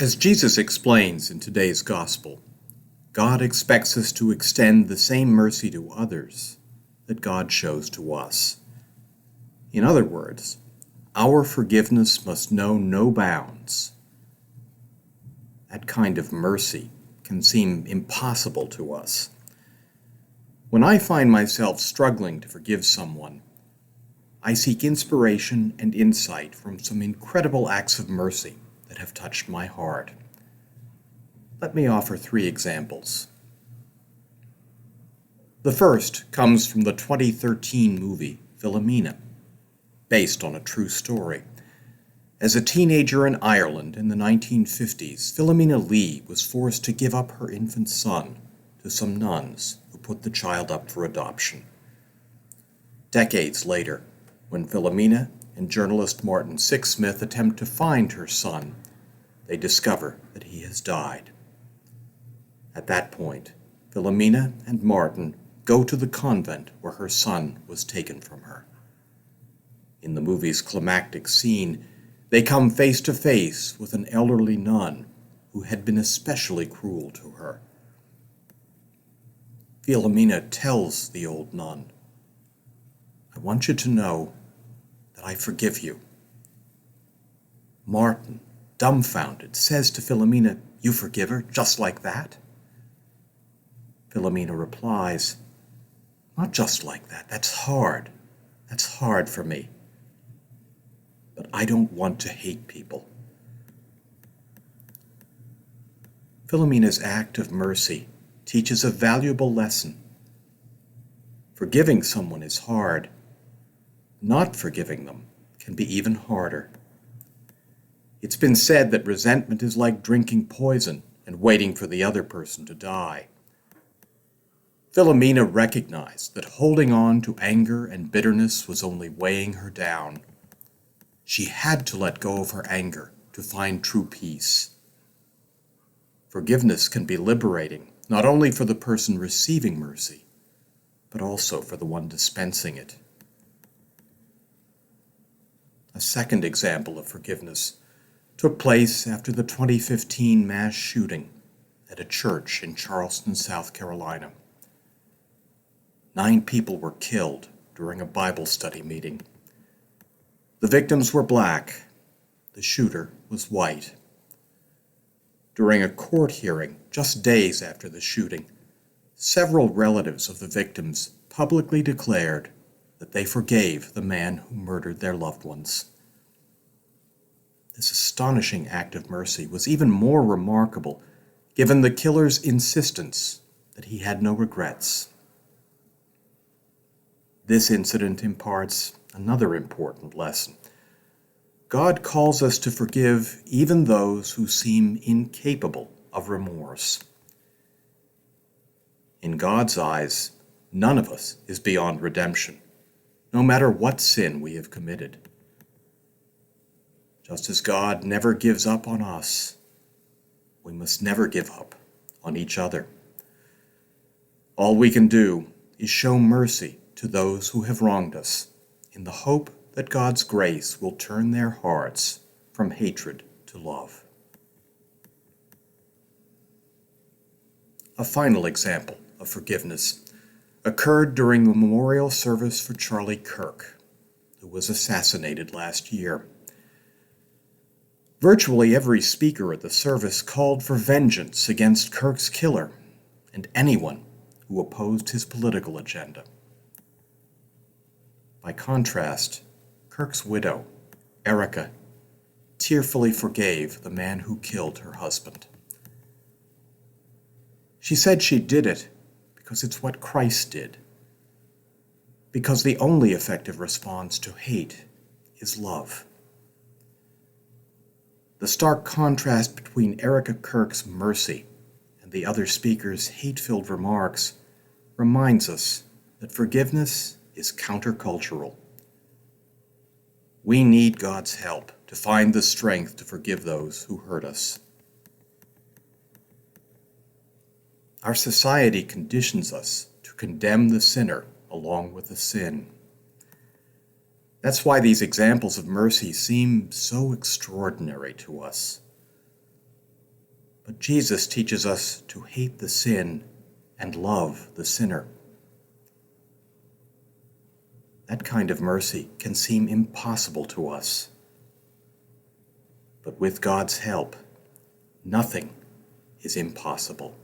As Jesus explains in today's Gospel, God expects us to extend the same mercy to others that God shows to us. In other words, our forgiveness must know no bounds. That kind of mercy can seem impossible to us. When I find myself struggling to forgive someone, I seek inspiration and insight from some incredible acts of mercy that have touched my heart. Let me offer 3 examples. The first comes from the 2013 movie Philomena, based on a true story. As a teenager in Ireland in the 1950s, Philomena Lee was forced to give up her infant son to some nuns who put the child up for adoption. Decades later, when Philomena and journalist Martin Sixsmith attempt to find her son, they discover that he has died. At that point, Philomena and Martin go to the convent where her son was taken from her. In the movie's climactic scene, they come face to face with an elderly nun who had been especially cruel to her. Philomena tells the old nun, "I want you to know that I forgive you." Martin, dumbfounded, says to Philomena, "You forgive her just like that?" Philomena replies, "Not just like that. That's hard. That's hard for me. But I don't want to hate people." Philomena's act of mercy teaches a valuable lesson. Forgiving someone is hard. Not forgiving them can be even harder. It's been said that resentment is like drinking poison and waiting for the other person to die. Philomena recognized that holding on to anger and bitterness was only weighing her down. She had to let go of her anger to find true peace. Forgiveness can be liberating, not only for the person receiving mercy, but also for the one dispensing it. A second example of forgiveness took place after the 2015 mass shooting at a church in Charleston, South Carolina. 9 people were killed during a Bible study meeting. The victims were black. The shooter was white. During a court hearing just days after the shooting, several relatives of the victims publicly declared that they forgave the man who murdered their loved ones. This astonishing act of mercy was even more remarkable given the killer's insistence that he had no regrets. This incident imparts another important lesson. God calls us to forgive even those who seem incapable of remorse. In God's eyes, none of us is beyond redemption, no matter what sin we have committed. Just as God never gives up on us, we must never give up on each other. All we can do is show mercy to those who have wronged us, in the hope that God's grace will turn their hearts from hatred to love. A final example of forgiveness occurred during the memorial service for Charlie Kirk, who was assassinated last year. Virtually every speaker at the service called for vengeance against Kirk's killer and anyone who opposed his political agenda. By contrast, Kirk's widow, Erica, tearfully forgave the man who killed her husband. She said she did it because it's what Christ did, because the only effective response to hate is love. The stark contrast between Erica Kirk's mercy and the other speaker's hate-filled remarks reminds us that forgiveness is countercultural. We need God's help to find the strength to forgive those who hurt us. Our society conditions us to condemn the sinner along with the sin. That's why these examples of mercy seem so extraordinary to us. But Jesus teaches us to hate the sin and love the sinner. That kind of mercy can seem impossible to us. But with God's help, nothing is impossible.